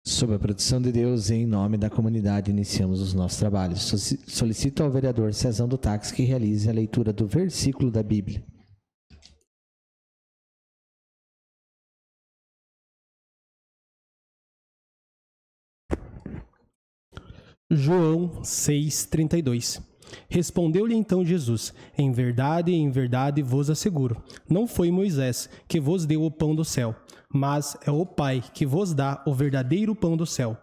Sob a proteção de Deus e em nome da comunidade, iniciamos os nossos trabalhos. Solicito ao vereador Cezão do Táxi que realize a leitura do versículo da Bíblia. João 6,32. Respondeu-lhe então Jesus: em verdade vos asseguro, não foi Moisés que vos deu o pão do céu, mas é o Pai que vos dá o verdadeiro pão do céu.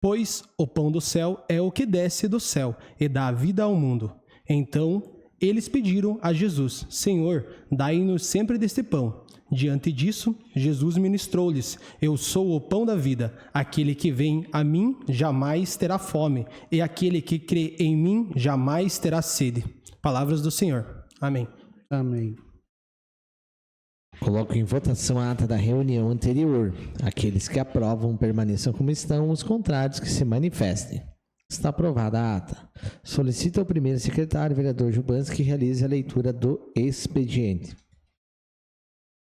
Pois o pão do céu é o que desce do céu e dá a vida ao mundo. Então eles pediram a Jesus: Senhor, dai-nos sempre deste pão. Diante disso, Jesus ministrou-lhes: eu sou o pão da vida. Aquele que vem a mim jamais terá fome, e aquele que crê em mim jamais terá sede. Palavras do Senhor. Amém. Amém. Coloco em votação a ata da reunião anterior. Aqueles que aprovam permaneçam como estão, os contrários que se manifestem. Está aprovada a ata. Solicito ao primeiro secretário, vereador Jubanski, que realize a leitura do expediente.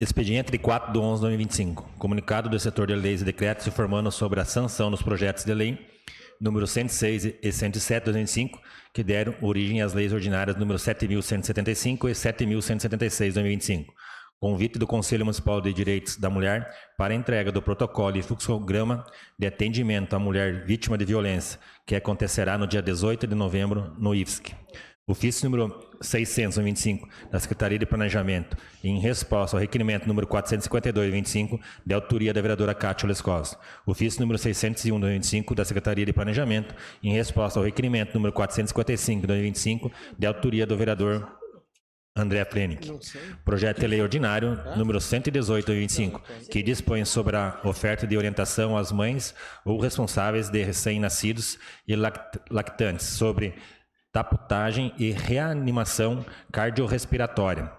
Expediente de 4/11/2025. Comunicado do setor de leis e decretos informando sobre a sanção dos projetos de lei número 106 e 107/2025, que deram origem às leis ordinárias número 7.175 e 7.176/2025. Convite do Conselho Municipal de Direitos da Mulher para a entrega do protocolo e fluxograma de atendimento à mulher vítima de violência, que acontecerá no dia 18 de novembro no IFSC. Ofício número 625 da Secretaria de Planejamento, em resposta ao requerimento número 452/25, de autoria da vereadora Cátia Lescos. Ofício número 601/25 da Secretaria de Planejamento, em resposta ao requerimento número 455/25, de autoria do vereador André Flenick. Projeto de lei ordinário número 118/25, que dispõe sobre a oferta de orientação às mães ou responsáveis de recém-nascidos e lactantes sobre taputagem e reanimação cardiorrespiratória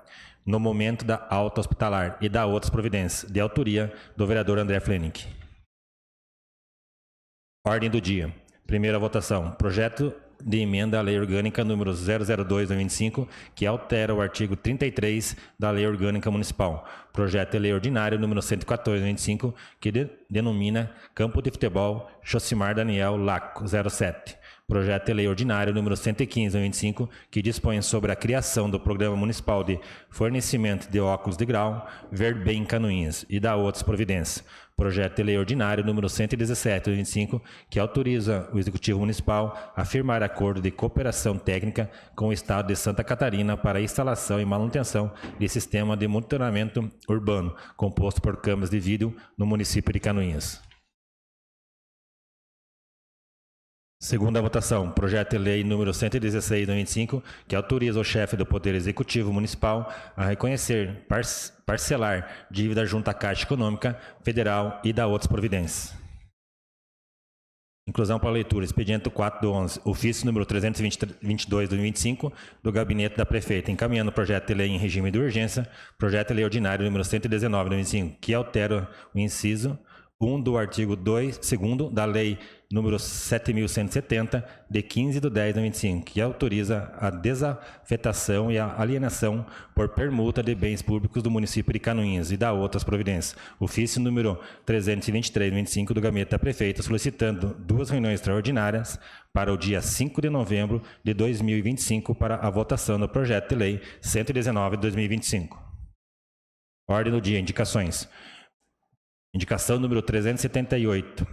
no momento da alta hospitalar e da outras providências, de autoria do vereador André Flenick. Ordem do dia. Primeira votação. Projeto de emenda à Lei Orgânica número 002/25, que altera o artigo 33 da Lei Orgânica Municipal. Projeto de lei ordinário número 114/25, que denomina Campo de Futebol Josimar Daniel Laco 07. Projeto de lei ordinário número 115/25, que dispõe sobre a criação do Programa Municipal de Fornecimento de Óculos de Grau Verbem Canoinhas e da outras providências. Projeto de lei ordinário número 117/25, que autoriza o Executivo Municipal a firmar acordo de cooperação técnica com o Estado de Santa Catarina para a instalação e manutenção de sistema de monitoramento urbano, composto por câmeras de vídeo no município de Canoinhas. Segunda votação, projeto de lei número 116/25, que autoriza o chefe do Poder Executivo Municipal a reconhecer, parcelar dívida junto à Caixa Econômica Federal e da outras providências. Inclusão para leitura, expediente 4/11, ofício número 322/2025, do Gabinete da Prefeita, encaminhando o projeto de lei em regime de urgência, projeto de lei ordinário número 119/25, que altera o inciso 1 do artigo 2º da Lei número 7.170, de 15/10/25, que autoriza a desafetação e a alienação por permuta de bens públicos do município de Canoinhas e da outras providências. Ofício número 323/25 do Gabinete da Prefeita, solicitando 2 reuniões extraordinárias para o dia 5 de novembro de 2025 para a votação do projeto de lei 119/2025. Ordem do dia, indicações. Indicação número 378,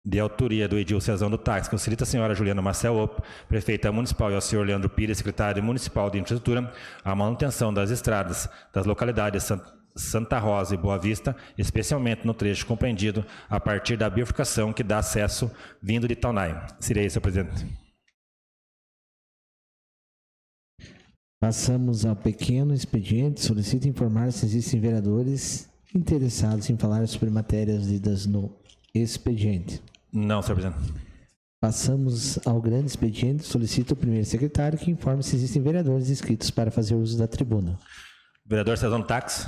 de autoria do Edil Cezão do Táxi, que solicita a senhora Juliana Marcel Opp, prefeita municipal, e ao senhor Leandro Pires, secretário municipal de infraestrutura, a manutenção das estradas das localidades Santa Rosa e Boa Vista, especialmente no trecho compreendido a partir da bifurcação que dá acesso vindo de Taunay. Seria isso, senhor presidente. Passamos ao pequeno expediente. Solicito informar se existem vereadores interessados em falar sobre matérias lidas no expediente. Não, senhor presidente. Passamos ao grande expediente. Solicito ao primeiro secretário que informe se existem vereadores inscritos para fazer uso da tribuna. Vereador Cezão do Táxi.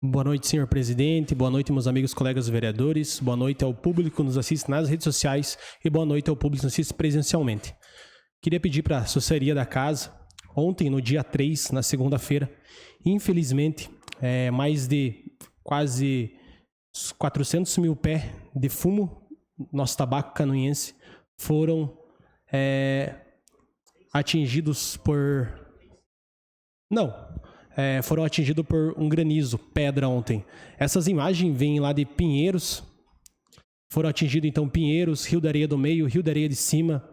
Boa noite, senhor presidente. Boa noite, meus amigos, colegas vereadores. Boa noite ao público que nos assiste nas redes sociais e boa noite ao público que nos assiste presencialmente. Queria pedir para a assessoria da casa, ontem, no dia 3, na segunda-feira, infelizmente, mais de quase 400 mil pés de fumo, nosso tabaco canoense, foram atingidos por... Não, foram atingidos por um granizo, pedra ontem. Essas imagens vêm lá de Pinheiros. Foram atingidos, então, Pinheiros, Rio da Areia do Meio, Rio da Areia de Cima.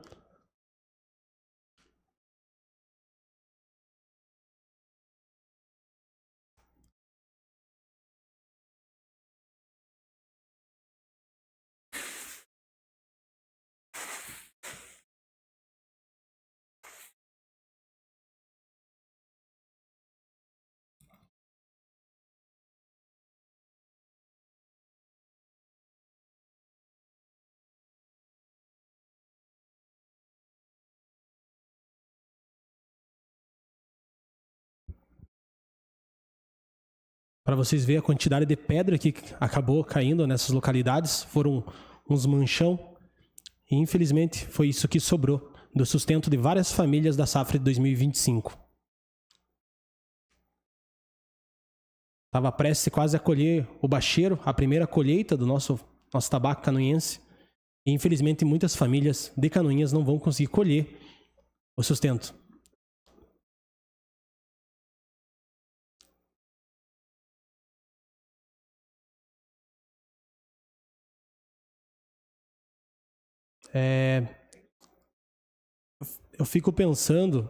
Para vocês verem a quantidade de pedra que acabou caindo nessas localidades, foram uns manchão. E infelizmente foi isso que sobrou do sustento de várias famílias da safra de 2025. Estava prestes quase a colher o bacheiro, a primeira colheita do nosso tabaco canoense. E infelizmente muitas famílias de Canoinhas não vão conseguir colher o sustento. Eu fico pensando,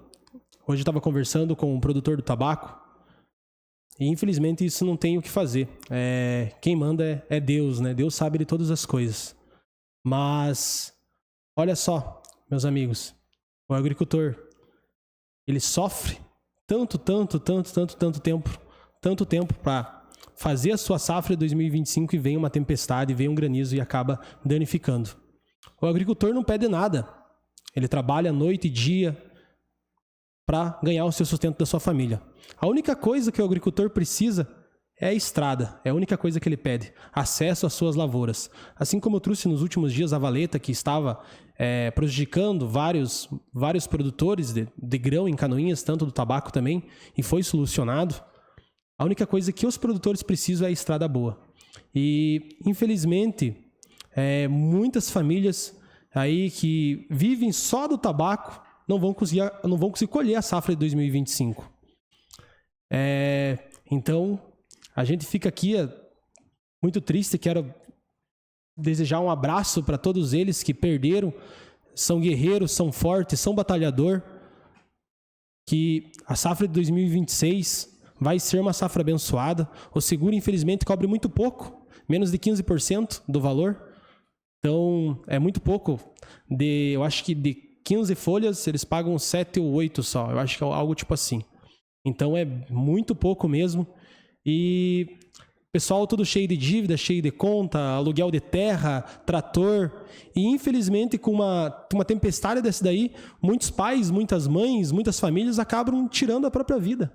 hoje eu estava conversando com um produtor do tabaco, e infelizmente isso não tem o que fazer. Quem manda é Deus, né? Deus sabe de todas as coisas. Mas, olha só, meus amigos, o agricultor, ele sofre tanto tempo para fazer a sua safra de 2025 e vem uma tempestade, vem um granizo e acaba danificando. O agricultor não pede nada. Ele trabalha noite e dia para ganhar o seu sustento da sua família. A única coisa que o agricultor precisa é a estrada. É a única coisa que ele pede. Acesso às suas lavouras. Assim como eu trouxe nos últimos dias a valeta que estava prejudicando vários produtores de grão em Canoinhas, tanto do tabaco também, e foi solucionado. A única coisa que os produtores precisam é a estrada boa. E, infelizmente, muitas famílias aí que vivem só do tabaco não vão conseguir colher a safra de 2025. Então, a gente fica aqui muito triste. Quero desejar um abraço para todos eles que perderam. São guerreiros, são fortes, são batalhador. Que a safra de 2026 vai ser uma safra abençoada. O seguro, infelizmente, cobre muito pouco, menos de 15% do valor. Então, é muito pouco. Eu acho que de 15 folhas, eles pagam 7 ou 8 só. Eu acho que é algo tipo assim. Então, é muito pouco mesmo. E pessoal tudo cheio de dívida, cheio de conta, aluguel de terra, trator. E, infelizmente, com uma tempestade dessa daí, muitos pais, muitas mães, muitas famílias acabam tirando a própria vida.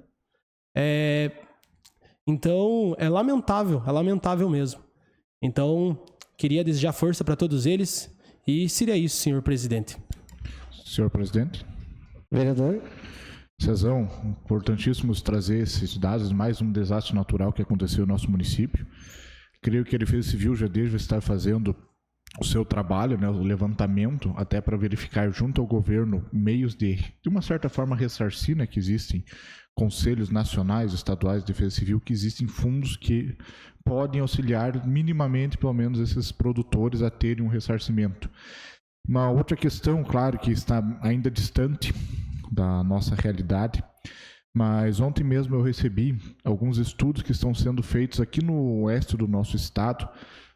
Então, é lamentável mesmo. Então, queria desejar força para todos eles. E seria isso, senhor presidente. Senhor presidente. Vereador. Cezão, importantíssimo trazer esses dados, mais um desastre natural que aconteceu no nosso município. Creio que a Defesa Civil já deve estar fazendo o seu trabalho, né, o levantamento, até para verificar junto ao governo meios de uma certa forma, ressarcir, né, que existem conselhos nacionais, estaduais de defesa civil, que existem fundos que podem auxiliar minimamente, pelo menos, esses produtores a terem um ressarcimento. Uma outra questão, claro, que está ainda distante da nossa realidade, mas ontem mesmo eu recebi alguns estudos que estão sendo feitos aqui no oeste do nosso estado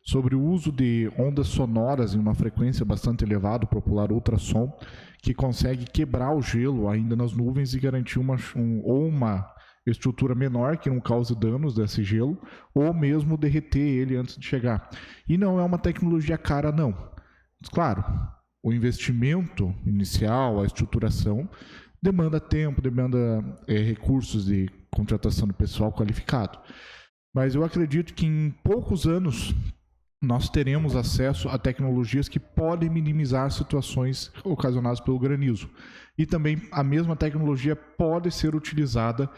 sobre o uso de ondas sonoras em uma frequência bastante elevada, o popular ultrassom, que consegue quebrar o gelo ainda nas nuvens e garantir uma estrutura menor que não cause danos desse gelo, ou mesmo derreter ele antes de chegar. E não é uma tecnologia cara, não. Claro, o investimento inicial, a estruturação, demanda tempo, demanda recursos de contratação de pessoal qualificado. Mas eu acredito que em poucos anos nós teremos acesso a tecnologias que podem minimizar situações ocasionadas pelo granizo. E também a mesma tecnologia pode ser utilizada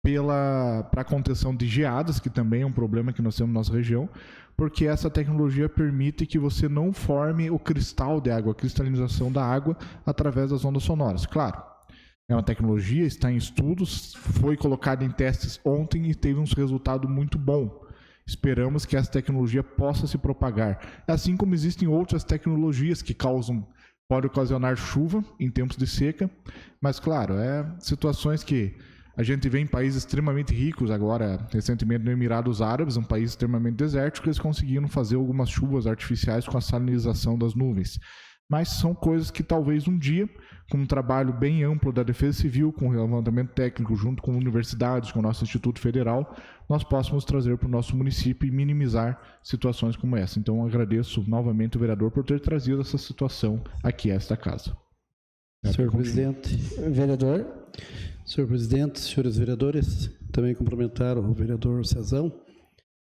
para a contenção de geadas, que também é um problema que nós temos na nossa região, porque essa tecnologia permite que você não forme o cristal de água, a cristalização da água através das ondas sonoras. Claro, é uma tecnologia, está em estudos, foi colocada em testes ontem e teve um resultado muito bom. Esperamos que essa tecnologia possa se propagar. Assim como existem outras tecnologias que podem ocasionar chuva em tempos de seca, mas claro, situações que a gente vê em países extremamente ricos, agora recentemente no Emirados Árabes, um país extremamente desértico, eles conseguiram fazer algumas chuvas artificiais com a salinização das nuvens. Mas são coisas que talvez um dia, com um trabalho bem amplo da Defesa Civil, com levantamento técnico junto com universidades, com o nosso Instituto Federal, nós possamos trazer para o nosso município e minimizar situações como essa. Então, eu agradeço novamente o vereador por ter trazido essa situação aqui a esta casa. Senhor presidente. Vereador. Senhor presidente, senhores vereadores, também cumprimentar o vereador Cezão.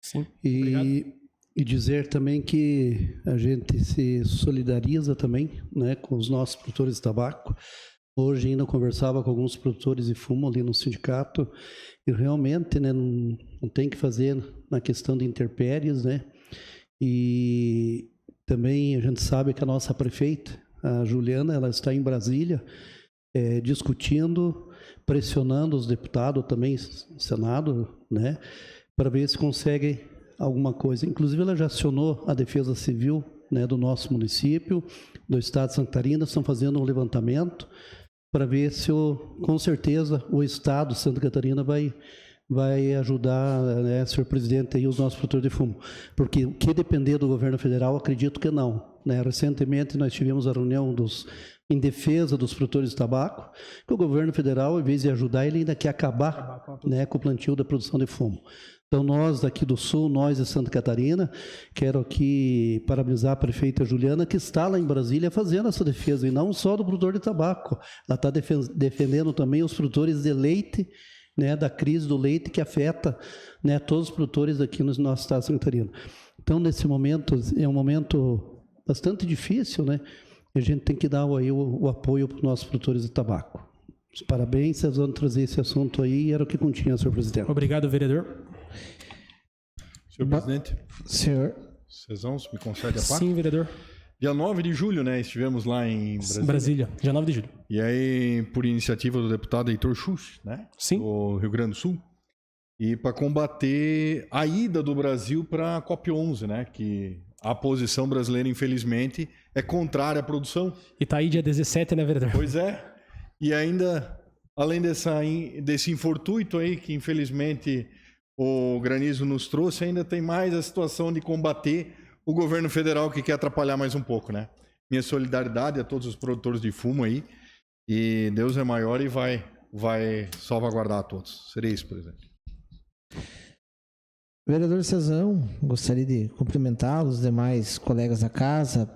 Sim, E dizer também que a gente se solidariza também, né, com os nossos produtores de tabaco. Hoje ainda conversava com alguns produtores de fumo ali no sindicato e realmente, né, não tem que fazer na questão de intempéries, né? E também a gente sabe que a nossa prefeita, a Juliana, ela está em Brasília discutindo, pressionando os deputados também, Senado, né, para ver se consegue alguma coisa. Inclusive, ela já acionou a Defesa Civil, né, do nosso município, do estado de Santa Catarina, estão fazendo um levantamento para ver se, com certeza, o estado de Santa Catarina vai ajudar, né, senhor presidente, aí, os nossos produtores de fumo. Porque o que depender do governo federal, acredito que não. Né? Recentemente, nós tivemos a reunião em defesa dos produtores de tabaco, que o governo federal, em vez de ajudar, ele ainda quer acabar, né, com o plantio da produção de fumo. Então, nós daqui do Sul, nós de Santa Catarina, quero aqui parabenizar a prefeita Juliana, que está lá em Brasília fazendo essa defesa, e não só do produtor de tabaco. Ela está defendendo também os produtores de leite, né, da crise do leite que afeta, né, todos os produtores aqui no nosso estado de Santa Catarina. Então, nesse momento, é um momento bastante difícil, né? A gente tem que dar aí o apoio para os nossos produtores de tabaco. Parabéns, vocês vão trazer esse assunto aí, era o que continha, senhor presidente. Obrigado, vereador. Senhor presidente. Senhor. Cezão, me concede a parte? Sim, vereador. Dia 9 de julho, né? Estivemos lá em Brasília. Dia 9 de julho. E aí, por iniciativa do deputado Heitor Schuch, né? Sim. Do Rio Grande do Sul. E para combater a ida do Brasil para a COP11, né? Que a posição brasileira, infelizmente, é contrária à produção. E tá aí dia 17, né, vereador? Pois é. E ainda, além desse infortuito aí, que infelizmente o granizo nos trouxe, ainda tem mais a situação de combater o governo federal que quer atrapalhar mais um pouco, né? Minha solidariedade a todos os produtores de fumo aí. E Deus é maior e vai salvaguardar a todos. Seria isso, presidente. Vereador Cezão, gostaria de cumprimentar os demais colegas da casa,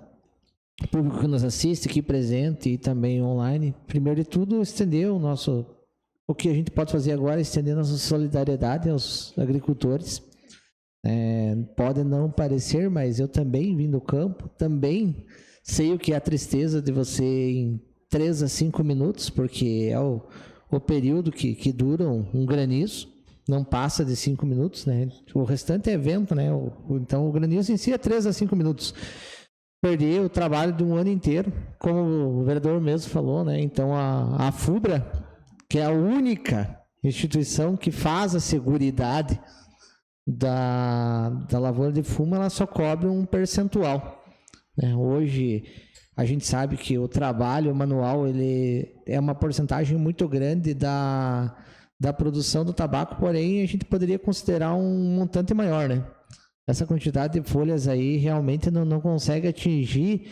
o público que nos assiste aqui presente e também online. Primeiro de tudo, estender o que a gente pode fazer agora é estender nossa solidariedade aos agricultores. Pode não parecer, mas eu também vim do campo, também sei o que é a tristeza de você em 3 a 5 minutos, porque é o período que dura um granizo. Não passa de 5 minutos, né? O restante é vento, né? Então, o granizo em si é 3 a 5 minutos. Perder o trabalho de um ano inteiro, como o vereador mesmo falou, né? Então, a FUBRA, que é a única instituição que faz a seguridade da lavoura de fumo, ela só cobre um percentual, né? Hoje, a gente sabe que o trabalho manual, ele é uma porcentagem muito grande da produção do tabaco, porém a gente poderia considerar um montante maior, né? Essa quantidade de folhas aí realmente não consegue atingir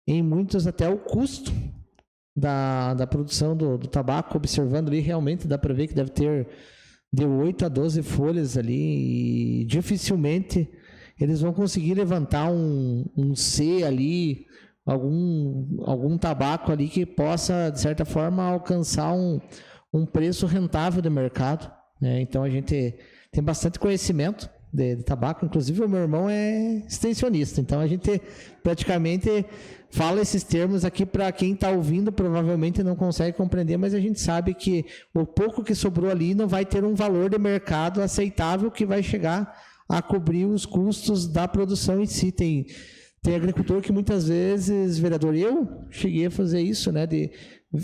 em muitos até o custo da produção do tabaco. Observando ali, realmente dá para ver que deve ter de 8 a 12 folhas ali e dificilmente eles vão conseguir levantar um C ali, algum tabaco ali que possa, de certa forma, alcançar um preço rentável de mercado, né? Então a gente tem bastante conhecimento de tabaco. Inclusive, o meu irmão é extensionista, então a gente praticamente fala esses termos aqui para quem está ouvindo, provavelmente não consegue compreender, mas a gente sabe que o pouco que sobrou ali não vai ter um valor de mercado aceitável que vai chegar a cobrir os custos da produção em si. Tem agricultor que muitas vezes, vereador, eu cheguei a fazer isso, né, de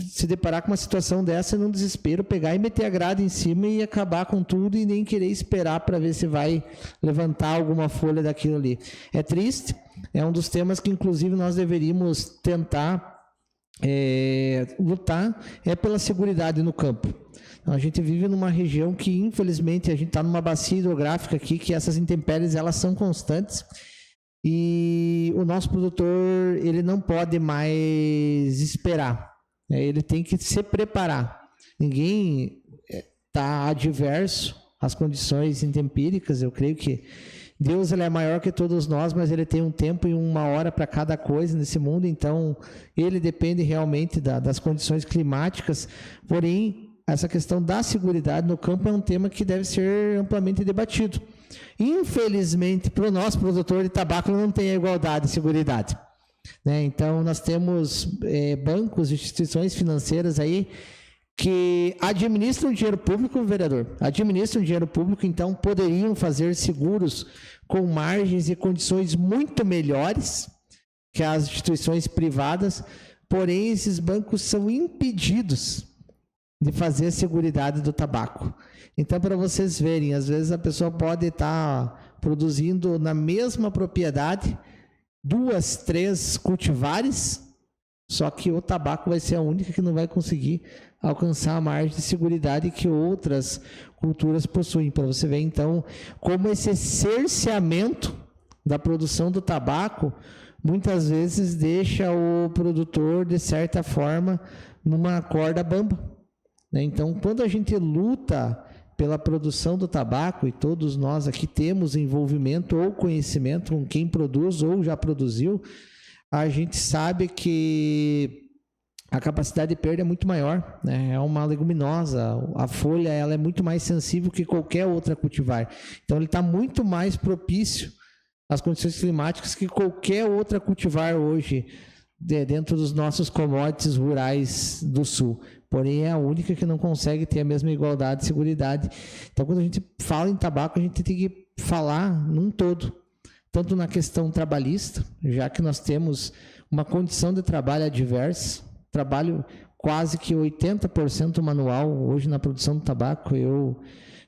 se deparar com uma situação dessa, num desespero, pegar e meter a grade em cima e acabar com tudo e nem querer esperar para ver se vai levantar alguma folha daquilo ali. É triste, é um dos temas que inclusive nós deveríamos tentar lutar, pela seguridade no campo. Então, a gente vive numa região que infelizmente a gente está numa bacia hidrográfica aqui, que essas intempéries elas são constantes. E o nosso produtor, ele não pode mais esperar, ele tem que se preparar. Ninguém está adverso às condições intempíricas. Eu creio que Deus ele é maior que todos nós, mas ele tem um tempo e uma hora para cada coisa nesse mundo, então ele depende realmente das condições climáticas. Porém, essa questão da seguridade no campo é um tema que deve ser amplamente debatido. Infelizmente, para o nosso produtor de tabaco não tem a igualdade de seguridade, né? Então, nós temos bancos, instituições financeiras aí que administram dinheiro público, vereador, administram dinheiro público, então poderiam fazer seguros com margens e condições muito melhores que as instituições privadas, porém esses bancos são impedidos de fazer a seguridade do tabaco. Então, para vocês verem, às vezes a pessoa pode estar produzindo na mesma propriedade 2, 3 cultivares, só que o tabaco vai ser a única que não vai conseguir alcançar a margem de seguridade que outras culturas possuem. Para você ver, então, como esse cerceamento da produção do tabaco muitas vezes deixa o produtor, de certa forma, numa corda bamba, né? Então, quando a gente luta pela produção do tabaco, e todos nós aqui temos envolvimento ou conhecimento com quem produz ou já produziu, a gente sabe que a capacidade de perda é muito maior, né? É uma leguminosa, a folha ela é muito mais sensível que qualquer outra cultivar. Então, ele está muito mais propício às condições climáticas que qualquer outra cultivar hoje, dentro dos nossos commodities rurais do sul. Porém, é a única que não consegue ter a mesma igualdade de seguridade. Então, quando a gente fala em tabaco, a gente tem que falar num todo, tanto na questão trabalhista, já que nós temos uma condição de trabalho adversa, trabalho quase que 80% manual hoje na produção do tabaco. Eu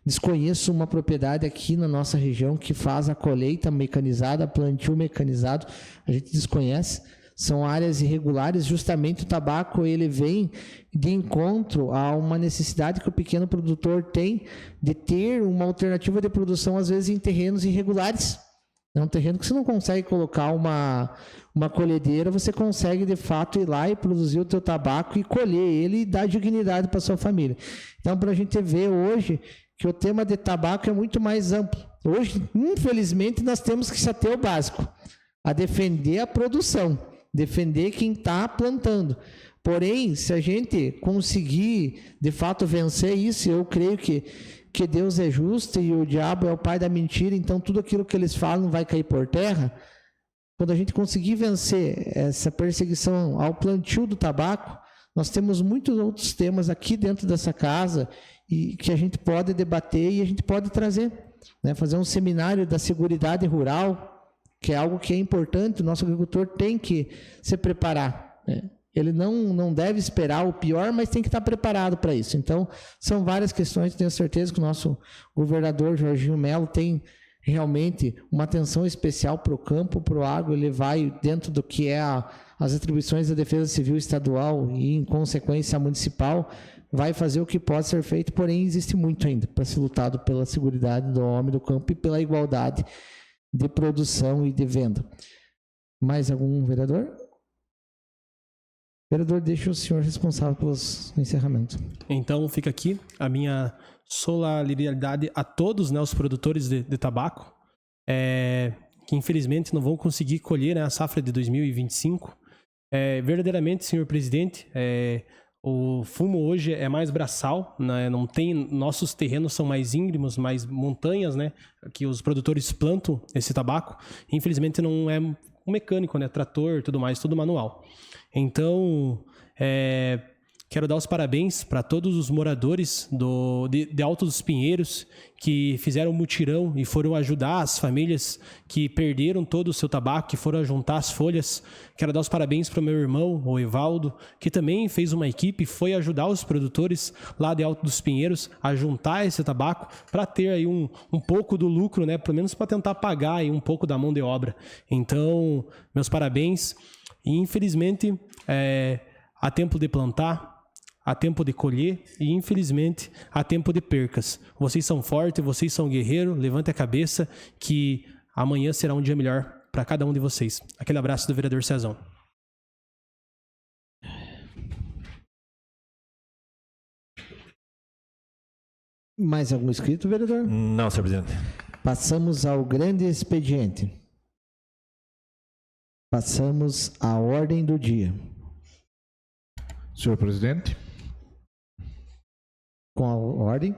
desconheço uma propriedade aqui na nossa região que faz a colheita mecanizada, plantio mecanizado, a gente desconhece. São áreas irregulares, justamente o tabaco ele vem de encontro a uma necessidade que o pequeno produtor tem de ter uma alternativa de produção, às vezes em terrenos irregulares. É um terreno que você não consegue colocar uma colhedeira, você consegue de fato ir lá e produzir o teu tabaco e colher ele e dar dignidade para a sua família. Então, para a gente ver hoje que o tema de tabaco é muito mais amplo. Hoje, infelizmente, nós temos que se ater ao básico, a defender a produção, defender quem está plantando. Porém, se a gente conseguir, de fato, vencer isso, eu creio que Deus é justo e o diabo é o pai da mentira, então tudo aquilo que eles falam vai cair por terra. Quando a gente conseguir vencer essa perseguição ao plantio do tabaco, nós temos muitos outros temas aqui dentro dessa casa e que a gente pode debater e a gente pode trazer, né? Fazer um seminário da seguridade rural, que é algo que é importante, o nosso agricultor tem que se preparar, né? Ele não deve esperar o pior, mas tem que estar preparado para isso. Então, são várias questões, tenho certeza que o nosso governador Jorginho Melo tem realmente uma atenção especial para o campo, para o agro. Ele vai dentro do que é as atribuições da Defesa Civil Estadual e, em consequência, a municipal, vai fazer o que pode ser feito, porém existe muito ainda para ser lutado pela seguridade do homem do campo e pela igualdade de produção e de venda. Mais algum vereador? Vereador, deixa o senhor responsável pelo encerramento. Então, fica aqui a minha solidariedade a todos, né, os produtores de tabaco, que infelizmente não vão conseguir colher, né, a safra de 2025. Verdadeiramente, senhor presidente, O fumo hoje é mais braçal, né? Não tem, nossos terrenos são mais íngremes, mais montanhas, né? Que os produtores plantam esse tabaco. Infelizmente não é um mecânico, né? Trator, tudo mais, tudo manual. Então, quero dar os parabéns para todos os moradores de Alto dos Pinheiros que fizeram um mutirão e foram ajudar as famílias que perderam todo o seu tabaco, que foram juntar as folhas. Quero dar os parabéns para o meu irmão, o Evaldo, que também fez uma equipe e foi ajudar os produtores lá de Alto dos Pinheiros a juntar esse tabaco para ter aí um pouco do lucro, né? Pelo menos para tentar pagar aí um pouco da mão de obra. Então, meus parabéns. E infelizmente, há tempo de plantar, há tempo de colher e, infelizmente, há tempo de percas. Vocês são fortes, vocês são guerreiros, levante a cabeça que amanhã será um dia melhor para cada um de vocês. Aquele abraço do vereador Cezão. Mais algum inscrito, vereador? Não, senhor presidente. Passamos ao grande expediente. Passamos à ordem do dia. Senhor presidente, Com a ordem.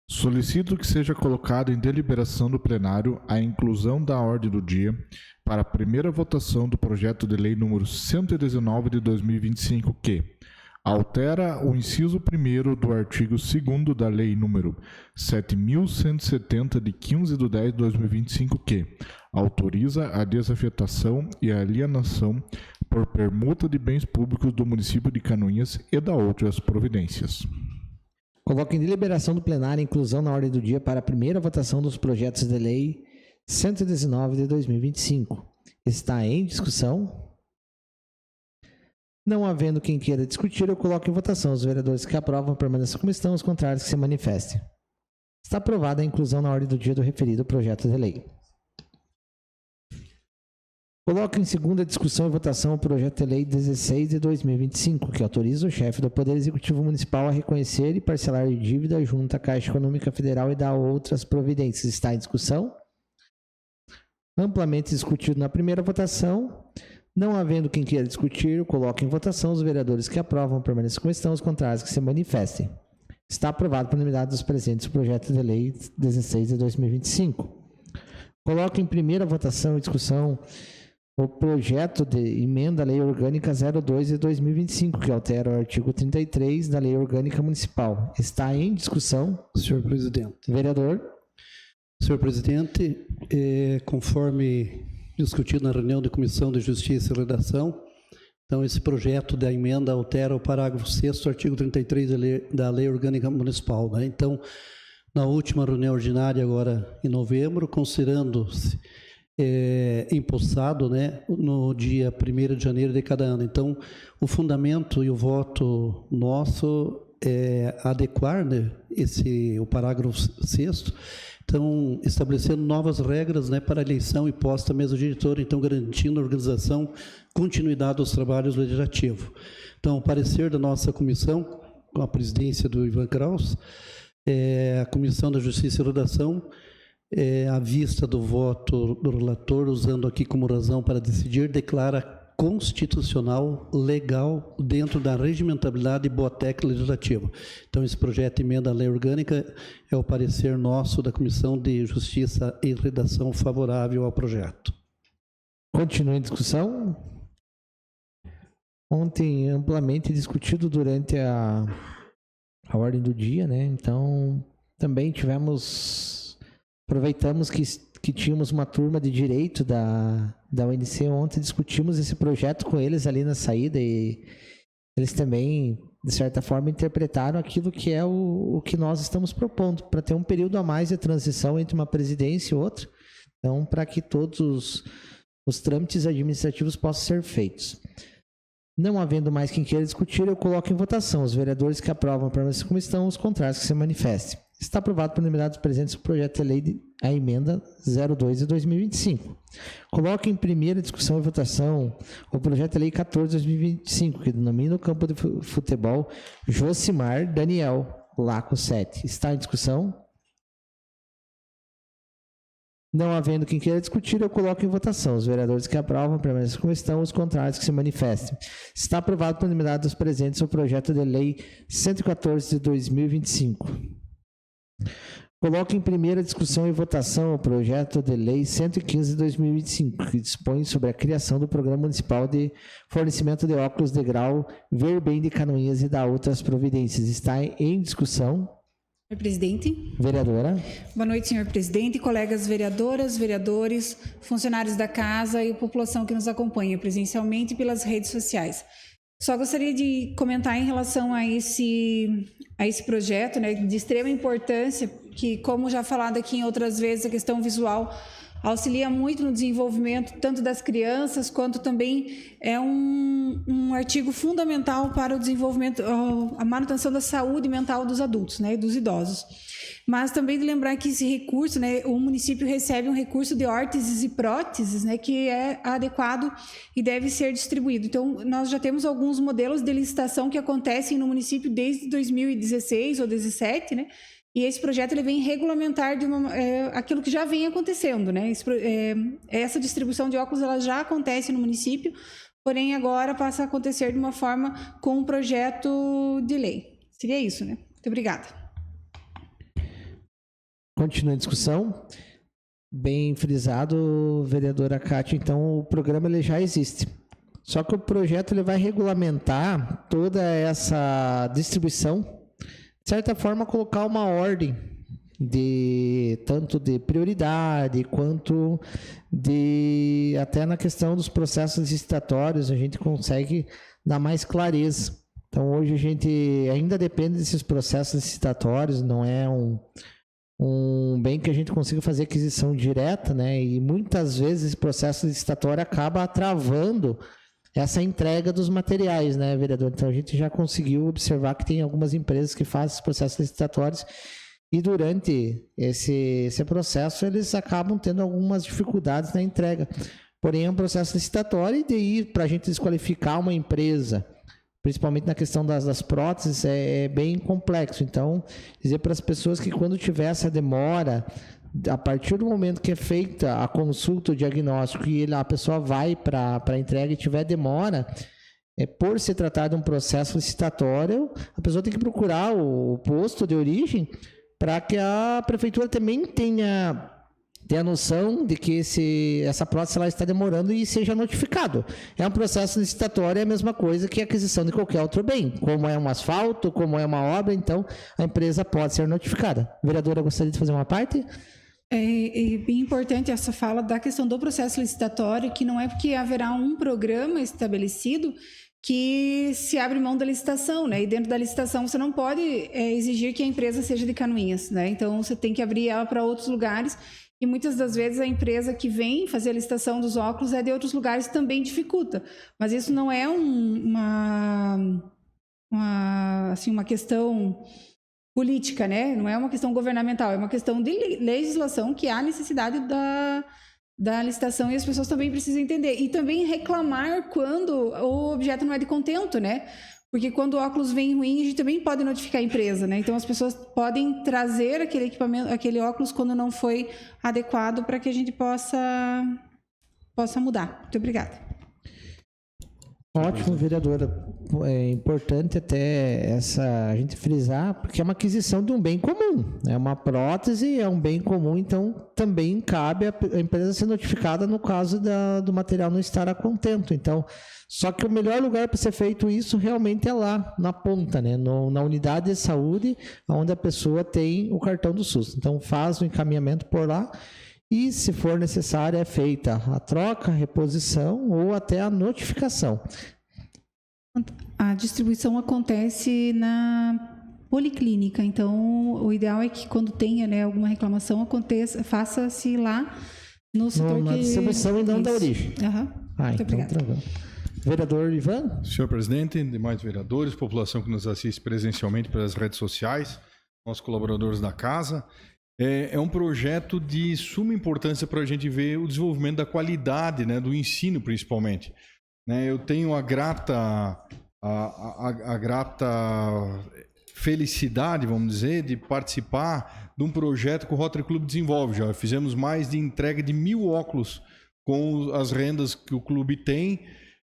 solicito que seja colocado em deliberação do plenário a inclusão da ordem do dia para a primeira votação do projeto de lei número 119 de 2025, que altera o inciso 1º do artigo 2º da lei número 7.170 de 15/10 de 2025, que autoriza a desafetação e a alienação por permuta de bens públicos do município de Canoinhas e da outras providências. Coloco em deliberação do plenário a inclusão na ordem do dia para a primeira votação dos projetos de lei 119 de 2025. Está em discussão? Não havendo quem queira discutir, eu coloco em votação. Os vereadores que aprovam permaneçam como estão, os contrários que se manifestem. Está aprovada a inclusão na ordem do dia do referido projeto de lei. Coloco em segunda discussão e votação o projeto de lei 16 de 2025, que autoriza o chefe do Poder Executivo Municipal a reconhecer e parcelar dívida junto à Caixa Econômica Federal e dar outras providências. Está em discussão? Amplamente discutido na primeira votação. Não havendo quem queira discutir, eu coloco em votação. Os vereadores que aprovam permaneçam como estão, os contrários que se manifestem. Está aprovado por unanimidade dos presentes o projeto de lei 16 de 2025. Coloco em primeira votação e discussão o projeto de emenda à Lei Orgânica 02 de 2025, que altera o artigo 33 da Lei Orgânica Municipal. Está em discussão. Senhor presidente. Vereador. Senhor presidente, conforme discutido na reunião da Comissão de Justiça e Redação, então esse projeto da emenda altera o parágrafo 6º do artigo 33 da Lei Orgânica Municipal, né? Então, na última reunião ordinária, agora em novembro, considerando-se empossado, né, no dia 1º de janeiro de cada ano. Então, o fundamento e o voto nosso é adequar, né, o parágrafo 6º, então, estabelecendo novas regras, né, para a eleição e posta à mesa diretora, então, garantindo a organização, continuidade dos trabalhos legislativos. Então, o parecer da nossa comissão, com a presidência do Ivan Kraus, a Comissão da Justiça e Redação, à vista do voto do relator, usando aqui como razão para decidir, declara constitucional, legal, dentro da regimentabilidade e boa técnica legislativa. Então, esse projeto de emenda à lei orgânica é o parecer nosso da Comissão de Justiça e Redação favorável ao projeto. Continua em discussão. Ontem, amplamente discutido durante a ordem do dia, né? Então, também aproveitamos que tínhamos uma turma de direito da UNC ontem, discutimos esse projeto com eles ali na saída e eles também, de certa forma, interpretaram aquilo que é o que nós estamos propondo, para ter um período a mais de transição entre uma presidência e outra, então, para que todos os trâmites administrativos possam ser feitos. Não havendo mais quem queira discutir, eu coloco em votação. Os vereadores que aprovam permaneçam como estão, os contrários que se manifestem. Está aprovado por unanimidade dos presentes o projeto de lei, a emenda 02 de 2025. Coloco em primeira discussão e votação o projeto de lei 14 de 2025, que denomina o campo de futebol Josimar Daniel Laco 7. Está em discussão? Não havendo quem queira discutir, eu coloco em votação. Os vereadores que aprovam permanecem como estão, os contrários que se manifestem. Está aprovado por unanimidade dos presentes o projeto de lei 114 de 2025. Coloco em primeira discussão e votação o projeto de lei 115 de 2025, que dispõe sobre a criação do Programa Municipal de Fornecimento de Óculos de Grau Verbem de Canoinhas e da outras providências. Está em discussão. Senhor presidente. Vereadora. Boa noite, senhor presidente, colegas vereadoras, vereadores, funcionários da casa e população que nos acompanha presencialmente e pelas redes sociais. Só gostaria de comentar em relação a esse projeto, né, de extrema importância, que, como já falado aqui em outras vezes, a questão visual auxilia muito no desenvolvimento tanto das crianças, quanto também é um artigo fundamental para o desenvolvimento, a manutenção da saúde mental dos adultos, né, e dos idosos. Mas também de lembrar que esse recurso, né, o município recebe um recurso de órteses e próteses, né, que é adequado e deve ser distribuído. Então, nós já temos alguns modelos de licitação que acontecem no município desde 2016 ou 2017, né, e esse projeto ele vem regulamentar aquilo que já vem acontecendo, né? Essa distribuição de óculos ela já acontece no município, porém agora passa a acontecer de uma forma com um projeto de lei. Seria isso, né? Muito obrigada. Continua a discussão. Bem frisado, vereadora Cátia, então o programa ele já existe. Só que o projeto ele vai regulamentar toda essa distribuição, de certa forma, colocar uma ordem tanto de prioridade quanto até na questão dos processos licitatórios, a gente consegue dar mais clareza. Então, hoje a gente ainda depende desses processos licitatórios, não é um bem que a gente consiga fazer aquisição direta, né? E muitas vezes esse processo licitatório acaba travando essa entrega dos materiais, né, vereador? Então, a gente já conseguiu observar que tem algumas empresas que fazem esses processos licitatórios e durante esse processo eles acabam tendo algumas dificuldades na entrega. Porém, é um processo licitatório e daí, para a gente desqualificar uma empresa, principalmente na questão das próteses, é bem complexo. Então, dizer para as pessoas que quando tiver essa demora, a partir do momento que é feita a consulta, o diagnóstico e a pessoa vai para a entrega e tiver demora, por se tratar de um processo licitatório, a pessoa tem que procurar o posto de origem para que a prefeitura também tenha a noção de que essa prótese ela está demorando e seja notificado. É um processo licitatório, é a mesma coisa que a aquisição de qualquer outro bem, como é um asfalto, como é uma obra, então a empresa pode ser notificada. Vereadora, gostaria de fazer uma parte? É bem importante essa fala da questão do processo licitatório, que não é porque haverá um programa estabelecido que se abre mão da licitação, né? E dentro da licitação você não pode exigir que a empresa seja de Canoinhas, né? Então você tem que abrir ela para outros lugares e muitas das vezes a empresa que vem fazer a licitação dos óculos é de outros lugares, também dificulta. Mas isso não é uma questão política, né? Não é uma questão governamental, é uma questão de legislação que há necessidade da licitação e as pessoas também precisam entender. E também reclamar quando o objeto não é de contento, né? Porque quando o óculos vem ruim, a gente também pode notificar a empresa, né? Então as pessoas podem trazer aquele equipamento, aquele óculos quando não foi adequado para que a gente possa mudar. Muito obrigada. Ótimo, vereadora. É importante até a gente frisar, porque é uma aquisição de um bem comum. É uma prótese, é um bem comum, então também cabe a empresa ser notificada no caso do material não estar a contento. Então, só que o melhor lugar para ser feito isso realmente é lá, na ponta, né? Na unidade de saúde, onde a pessoa tem o cartão do SUS. Então, faz o encaminhamento por lá. E, se for necessário, é feita a troca, a reposição ou até a notificação. A distribuição acontece na policlínica, então o ideal é que quando tenha, né, alguma reclamação, faça-se lá no setor na distribuição e não da origem. Uhum. Muito obrigada. Tranquilo. Vereador Ivan? Senhor presidente, demais vereadores, população que nos assiste presencialmente pelas redes sociais, nossos colaboradores da casa. É um projeto de suma importância para a gente ver o desenvolvimento da qualidade, né, do ensino, principalmente. Né, eu tenho a grata felicidade, vamos dizer, de participar de um projeto que o Rotary Club desenvolve. Já fizemos mais de entrega de 1.000 óculos com as rendas que o clube tem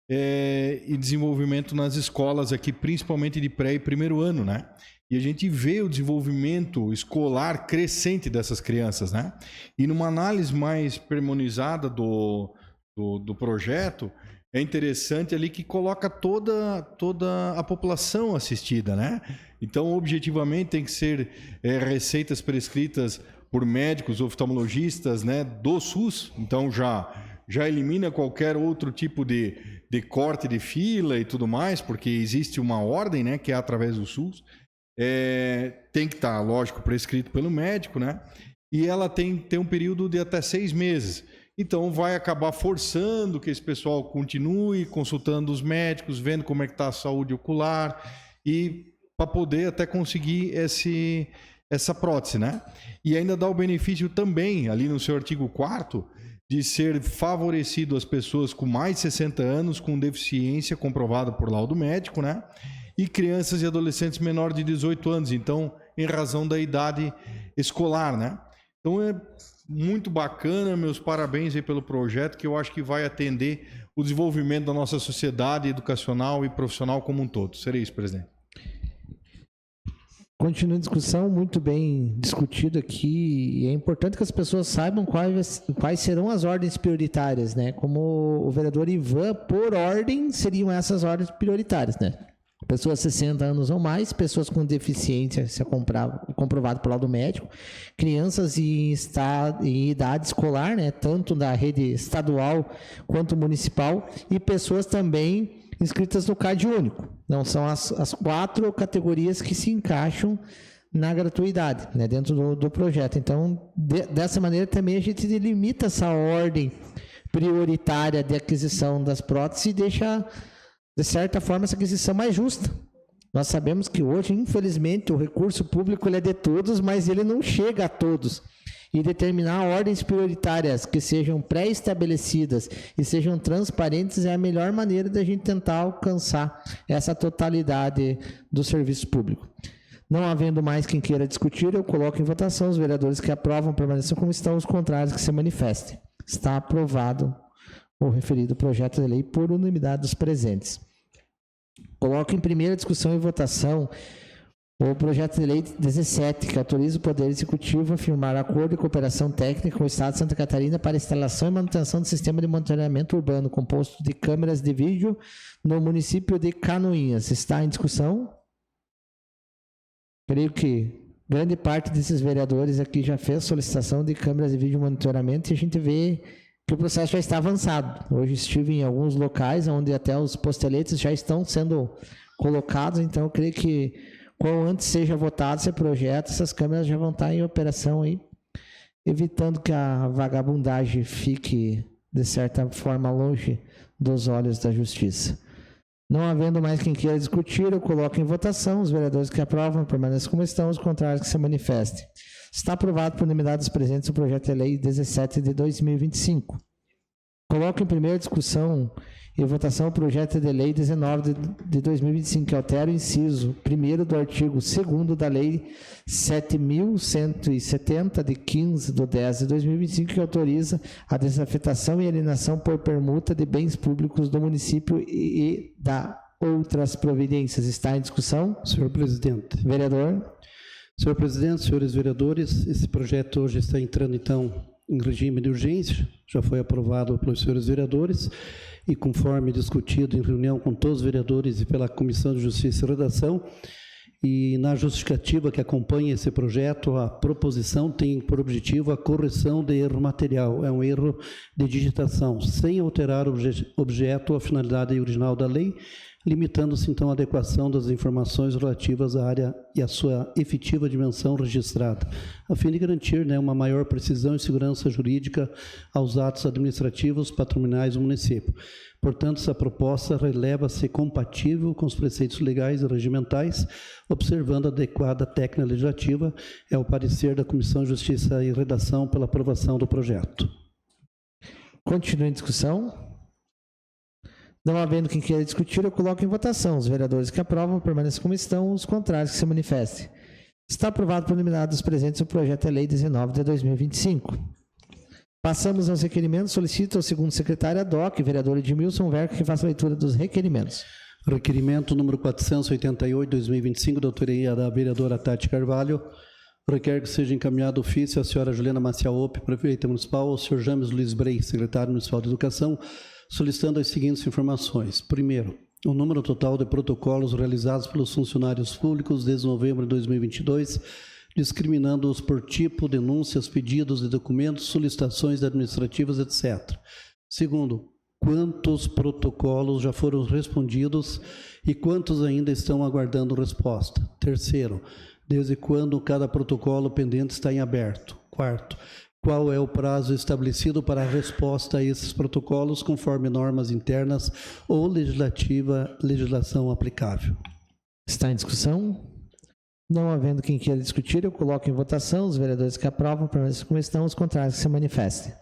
e desenvolvimento nas escolas aqui, principalmente de pré e primeiro ano, né? E a gente vê o desenvolvimento escolar crescente dessas crianças, né? E numa análise mais pormenorizada do projeto, é interessante ali que coloca toda a população assistida, né? Então, objetivamente, tem que ser receitas prescritas por médicos, oftalmologistas, né, do SUS. Então, já elimina qualquer outro tipo de corte de fila e tudo mais, porque existe uma ordem, né, que é através do SUS. Tem que estar, lógico, prescrito pelo médico, né? E ela tem um período de até 6 meses. Então, vai acabar forçando que esse pessoal continue consultando os médicos, vendo como é que está a saúde ocular, e para poder até conseguir essa prótese, né? E ainda dá o benefício também, ali no seu artigo 4º, de ser favorecido as pessoas com mais de 60 anos, com deficiência comprovada por laudo médico, né? E crianças e adolescentes menores de 18 anos, então, em razão da idade escolar, né? Então, é muito bacana, meus parabéns aí pelo projeto, que eu acho que vai atender o desenvolvimento da nossa sociedade educacional e profissional como um todo. Seria isso, presidente. Continua a discussão, muito bem discutido aqui, e é importante que as pessoas saibam quais serão as ordens prioritárias, né? Como o vereador Ivan, por ordem, seriam essas ordens prioritárias, né? Pessoas 60 anos ou mais, pessoas com deficiência, se é comprovado por laudo médico, crianças em idade escolar, né? Tanto da rede estadual quanto municipal, e pessoas também inscritas no CAD único. Não são as 4 categorias que se encaixam na gratuidade, né, dentro do projeto. Então, dessa maneira também a gente delimita essa ordem prioritária de aquisição das próteses e deixa, de certa forma, essa aquisição mais justa. Nós sabemos que hoje, infelizmente, o recurso público ele é de todos, mas ele não chega a todos. E determinar ordens prioritárias que sejam pré-estabelecidas e sejam transparentes é a melhor maneira da gente tentar alcançar essa totalidade do serviço público. Não havendo mais quem queira discutir, eu coloco em votação. Os vereadores que aprovam permaneçam como estão, os contrários que se manifestem. Está aprovado o referido projeto de lei por unanimidade dos presentes. Coloco em primeira discussão e votação o projeto de lei 17, que autoriza o Poder Executivo a firmar acordo de cooperação técnica com o Estado de Santa Catarina para instalação e manutenção do sistema de monitoramento urbano composto de câmeras de vídeo no município de Canoinhas. Está em discussão? Creio que grande parte desses vereadores aqui já fez solicitação de câmeras de vídeo monitoramento e a gente vê que o processo já está avançado. Hoje estive em alguns locais onde até os posteletes já estão sendo colocados, então eu creio que quanto antes seja votado esse projeto, essas câmeras já vão estar em operação aí, evitando que a vagabundagem fique, de certa forma, longe dos olhos da justiça. Não havendo mais quem queira discutir, eu coloco em votação. Os vereadores que aprovam permaneçam como estão, os contrários que se manifestem. Está aprovado por unanimidade dos presentes o projeto de lei 17 de 2025. Coloco em primeira discussão e votação o projeto de lei 19 de 2025, que altera o inciso 1º do artigo 2º da lei 7.170, de 15/10 de 2025, que autoriza a desafetação e alienação por permuta de bens públicos do município e da outras providências. Está em discussão? Senhor presidente. Vereador. Senhor presidente, senhores vereadores, esse projeto hoje está entrando, então, em regime de urgência, já foi aprovado pelos senhores vereadores e conforme discutido em reunião com todos os vereadores e pela Comissão de Justiça e Redação, e na justificativa que acompanha esse projeto, a proposição tem por objetivo a correção de erro material, é um erro de digitação, sem alterar o objeto ou a finalidade original da lei, limitando-se então à adequação das informações relativas à área e à sua efetiva dimensão registrada, a fim de garantir, né, uma maior precisão e segurança jurídica aos atos administrativos patrimoniais do município. Portanto, essa proposta releva-se compatível com os preceitos legais e regimentais, observando a adequada técnica legislativa, é o parecer da Comissão de Justiça e Redação pela aprovação do projeto. Continua em discussão. Não havendo quem queira discutir, eu coloco em votação. Os vereadores que aprovam permaneçam como estão, os contrários que se manifestem. Está aprovado por unanimidade dos presentes o projeto de lei 19 de 2025. Passamos aos requerimentos. Solicito ao segundo secretário ad hoc, vereador Edmilson Verca, que faça a leitura dos requerimentos. Requerimento número 488/2025, da autoria da vereadora Tati Carvalho. Requer que seja encaminhado ofício à senhora Juliana Maciaope, prefeita municipal, ao senhor James Luiz Brey, secretário municipal de Educação, solicitando as seguintes informações. Primeiro, o número total de protocolos realizados pelos funcionários públicos desde novembro de 2022, discriminando-os por tipo, denúncias, pedidos de documentos, solicitações administrativas, etc. Segundo, quantos protocolos já foram respondidos e quantos ainda estão aguardando resposta. Terceiro, desde quando cada protocolo pendente está em aberto. Quarto, qual é o prazo estabelecido para a resposta a esses protocolos, conforme normas internas ou legislação aplicável. Está em discussão? Não havendo quem queira discutir, eu coloco em votação. Os vereadores que aprovam permaneçam como estão, os contrários que se manifestem.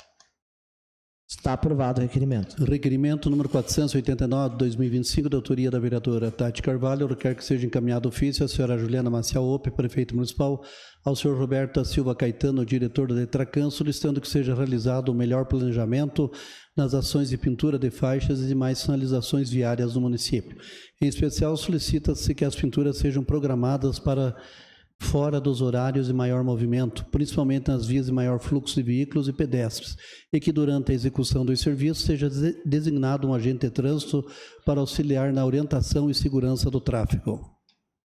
Está aprovado o requerimento. Requerimento número 489/2025, da autoria da vereadora Tati Carvalho, requer que seja encaminhado ofício à senhora Juliana Maciaope, prefeita municipal, ao senhor Roberto da Silva Caetano, diretor da Detracan, solicitando que seja realizado o melhor planejamento nas ações de pintura de faixas e demais sinalizações viárias no município. Em especial, solicita-se que as pinturas sejam programadas para fora dos horários de maior movimento, principalmente nas vias de maior fluxo de veículos e pedestres, e que durante a execução dos serviços seja designado um agente de trânsito para auxiliar na orientação e segurança do tráfego.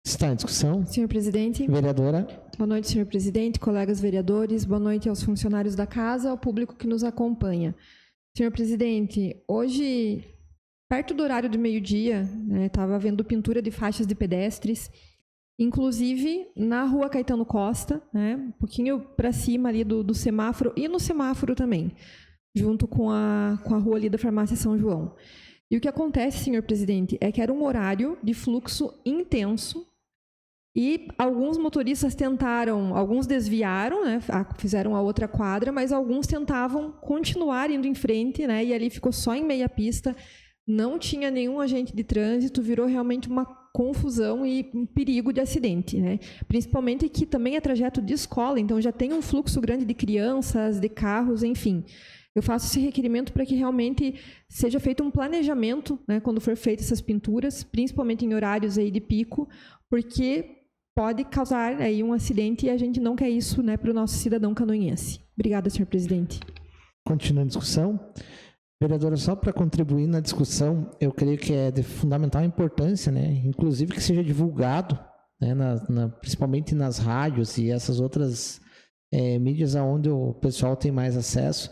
Está em discussão? Senhor presidente. Vereadora. Boa noite, senhor presidente, colegas vereadores, boa noite aos funcionários da casa, ao público que nos acompanha. Senhor presidente, hoje, perto do horário do meio-dia, estava havendo pintura de faixas de pedestres, inclusive na rua Caetano Costa, um pouquinho para cima ali do semáforo, e no semáforo também, junto com a rua ali da Farmácia São João. E o que acontece, senhor presidente, é que era um horário de fluxo intenso e alguns motoristas tentaram, alguns desviaram, fizeram a outra quadra, mas alguns tentavam continuar indo em frente, e ali ficou só em meia pista, não tinha nenhum agente de trânsito, virou realmente uma confusão e um perigo de acidente, Principalmente que também é trajeto de escola, então já tem um fluxo grande de crianças, de carros, enfim. Eu faço esse requerimento para que realmente seja feito um planejamento, quando for feitas essas pinturas, principalmente em horários aí de pico, porque pode causar aí um acidente e a gente não quer isso, para o nosso cidadão canoinhense. Obrigada, senhor presidente. Continua a discussão. Vereadora, só para contribuir na discussão, eu creio que é de fundamental importância, inclusive que seja divulgado, principalmente nas rádios e essas outras mídias onde o pessoal tem mais acesso.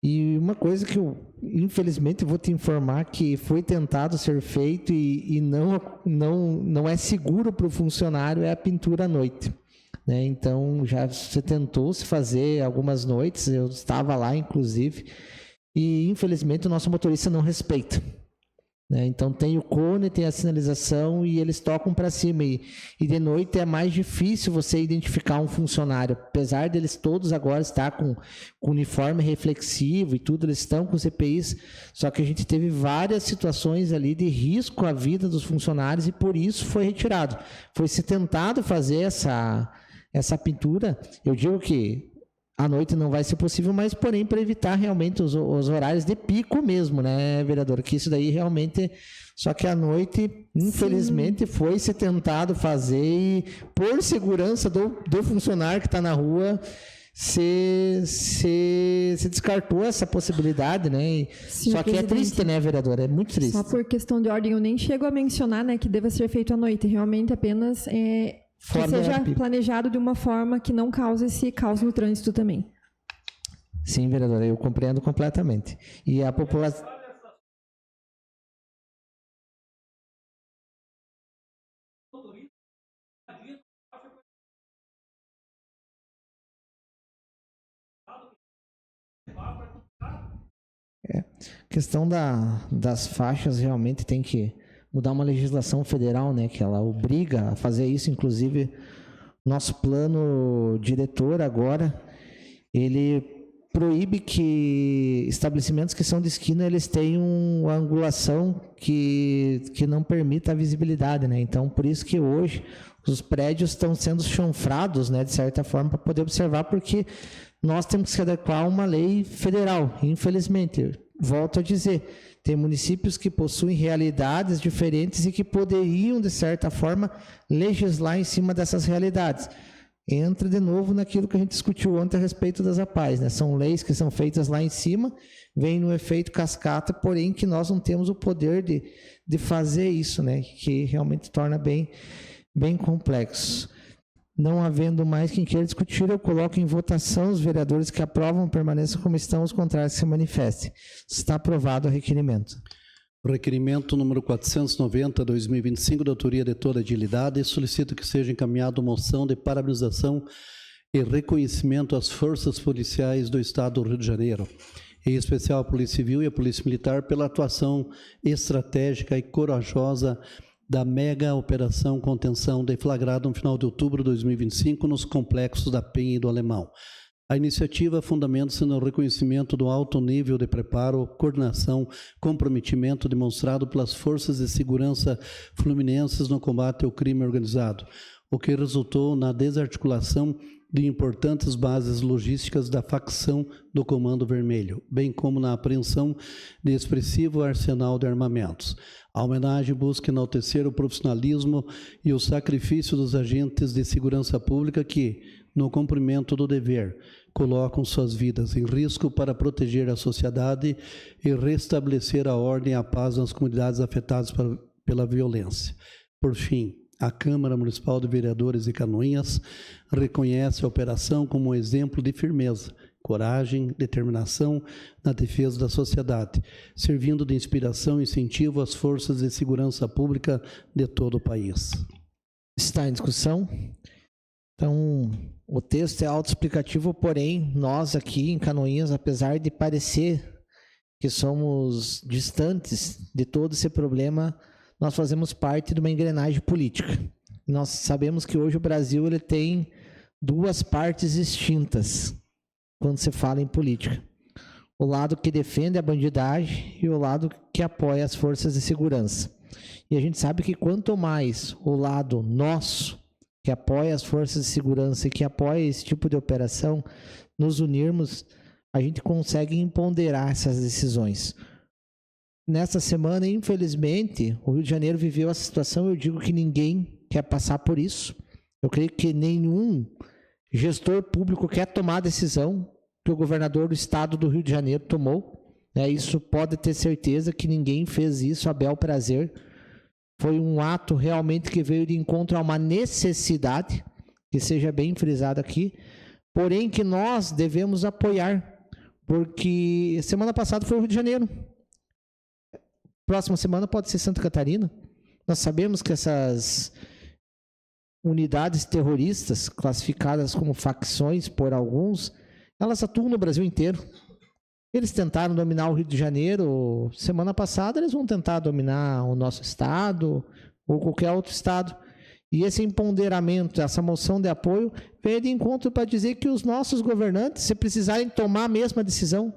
E uma coisa que eu, infelizmente, vou te informar que foi tentado ser feito e não é seguro para o funcionário é a pintura à noite. Então, já se tentou se fazer algumas noites, eu estava lá, inclusive, e, infelizmente, o nosso motorista não respeita. Então, tem o cone, tem a sinalização e eles tocam para cima. E de noite é mais difícil você identificar um funcionário. Apesar deles todos agora estar com uniforme reflexivo e tudo, eles estão com CPIs. Só que a gente teve várias situações ali de risco à vida dos funcionários e por isso foi retirado. Foi se tentado fazer essa pintura. Eu digo que à noite não vai ser possível, mas porém para evitar realmente os horários de pico mesmo, vereadora? Que isso daí realmente... Só que à noite, infelizmente, foi se tentado fazer e por segurança do funcionário que está na rua, se descartou essa possibilidade, Só que é triste, vereadora? É muito triste. Só por questão de ordem, eu nem chego a mencionar, que deva ser feito à noite. Realmente apenas... que seja planejado de uma forma que não cause esse caos no trânsito também. Sim, vereadora, eu compreendo completamente. E a população... A questão das faixas realmente tem que mudar uma legislação federal, que ela obriga a fazer isso. Inclusive, nosso plano diretor agora, ele proíbe que estabelecimentos que são de esquina eles tenham uma angulação que não permita a visibilidade, né? Então, por isso que hoje os prédios estão sendo chanfrados, né, de certa forma, para poder observar, porque nós temos que se adequar a uma lei federal. Infelizmente, volto a dizer, tem municípios que possuem realidades diferentes e que poderiam, de certa forma, legislar em cima dessas realidades. Entra de novo naquilo que a gente discutiu ontem a respeito das APAES, né? São leis que são feitas lá em cima, vem no efeito cascata, porém que nós não temos o poder de fazer isso, né? Que realmente torna bem complexo. Não havendo mais quem queira discutir, eu coloco em votação os vereadores que aprovam permaneçam como estão, os contrários que se manifestem. Está aprovado o requerimento. Requerimento número 490/2025, da autoria de toda a agilidade, solicito que seja encaminhada moção de parabenização e reconhecimento às forças policiais do Estado do Rio de Janeiro, em especial a Polícia Civil e a Polícia Militar, pela atuação estratégica e corajosa da mega operação contenção deflagrada no final de outubro de 2025 nos complexos da Penha e do Alemão. A iniciativa fundamenta-se no reconhecimento do alto nível de preparo, coordenação, comprometimento demonstrado pelas forças de segurança fluminenses no combate ao crime organizado, o que resultou na desarticulação de importantes bases logísticas da facção do Comando Vermelho, bem como na apreensão de expressivo arsenal de armamentos. A homenagem busca enaltecer o profissionalismo e o sacrifício dos agentes de segurança pública que, no cumprimento do dever, colocam suas vidas em risco para proteger a sociedade e restabelecer a ordem e a paz nas comunidades afetadas pela violência. Por fim, a Câmara Municipal de Vereadores de Canoinhas reconhece a operação como um exemplo de firmeza, coragem, determinação na defesa da sociedade, servindo de inspiração e incentivo às forças de segurança pública de todo o país. Está em discussão? Então, o texto é autoexplicativo, porém, nós aqui em Canoinhas, apesar de parecer que somos distantes de todo esse problema, nós fazemos parte de uma engrenagem política. Nós sabemos que hoje o Brasil ele tem duas partes distintas quando se fala em política. O lado que defende a bandidagem e o lado que apoia as forças de segurança. E a gente sabe que quanto mais o lado nosso, que apoia as forças de segurança e que apoia esse tipo de operação, nos unirmos, a gente consegue empoderar essas decisões. Nessa semana, infelizmente, o Rio de Janeiro viveu essa situação. Eu digo que ninguém quer passar por isso. Eu creio que nenhum gestor público quer tomar a decisão que o governador do estado do Rio de Janeiro tomou. Isso pode ter certeza que ninguém fez isso a bel prazer. Foi um ato realmente que veio de encontro a uma necessidade, que seja bem frisado aqui, porém que nós devemos apoiar, porque semana passada foi o Rio de Janeiro. Próxima semana pode ser Santa Catarina. Nós sabemos que essas unidades terroristas, classificadas como facções por alguns, elas atuam no Brasil inteiro. Eles tentaram dominar o Rio de Janeiro semana passada, eles vão tentar dominar o nosso estado ou qualquer outro estado. E esse empoderamento, essa moção de apoio, veio de encontro para dizer que os nossos governantes, se precisarem tomar a mesma decisão,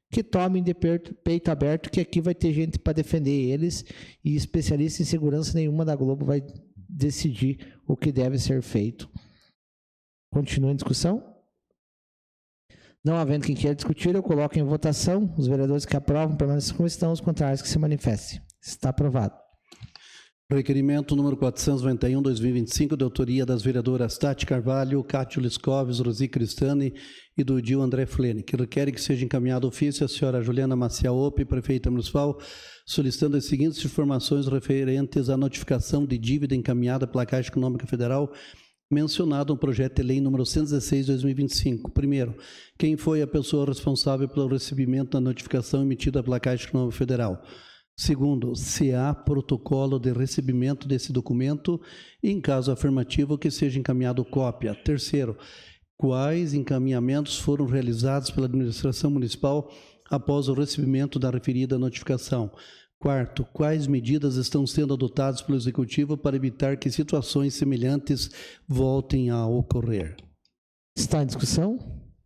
que tomem de peito aberto, que aqui vai ter gente para defender eles, e especialista em segurança nenhuma da Globo vai decidir o que deve ser feito. Continua em discussão? Não havendo quem queira discutir, eu coloco em votação os vereadores que aprovam permaneçam como estão, os contrários que se manifestem. Está aprovado. Requerimento número 491/2025, de autoria das vereadoras Tati Carvalho, Cátio Liscoves, Rosi Cristani e do Edil André Flene, que requerem que seja encaminhado ofício à senhora Juliana Maciaope, prefeita municipal, solicitando as seguintes informações referentes à notificação de dívida encaminhada pela Caixa Econômica Federal, mencionado no projeto de lei número 116/2025. Primeiro, quem foi a pessoa responsável pelo recebimento da notificação emitida pela Caixa Econômica Federal? Segundo, se há protocolo de recebimento desse documento e, em caso afirmativo, que seja encaminhado cópia. Terceiro, quais encaminhamentos foram realizados pela administração municipal após o recebimento da referida notificação? Quarto, quais medidas estão sendo adotadas pelo Executivo para evitar que situações semelhantes voltem a ocorrer? Está em discussão?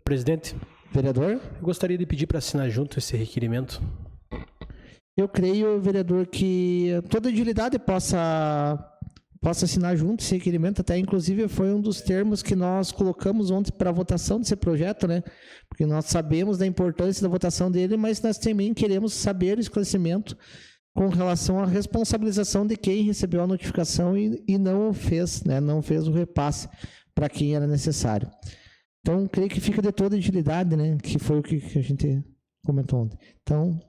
Presidente, Vereador? Eu gostaria de pedir para assinar junto esse requerimento. Eu creio, vereador, que toda agilidade possa assinar junto esse requerimento, até inclusive foi um dos termos que nós colocamos ontem para a votação desse projeto, né? Porque nós sabemos da importância da votação dele, mas nós também queremos saber o esclarecimento com relação à responsabilização de quem recebeu a notificação e não fez, né? Não fez o repasse para quem era necessário. Então, creio que fica de toda agilidade, né? Que foi o que a gente comentou ontem. Então,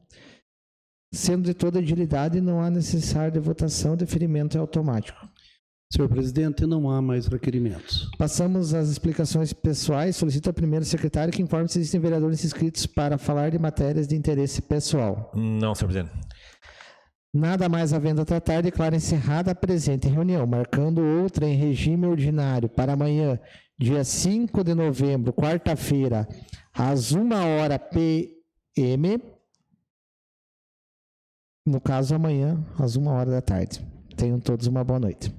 sendo de toda agilidade, não há necessidade de votação, deferimento é automático. Senhor presidente, não há mais requerimentos. Passamos às explicações pessoais. Solicito ao primeiro secretário que informe se existem vereadores inscritos para falar de matérias de interesse pessoal. Não, senhor presidente. Nada mais havendo a tratar, declaro encerrada a presente reunião, marcando outra em regime ordinário para amanhã, dia 5 de novembro, quarta-feira, às 1h p.m., no caso, amanhã, às 1h da tarde. Tenham todos uma boa noite.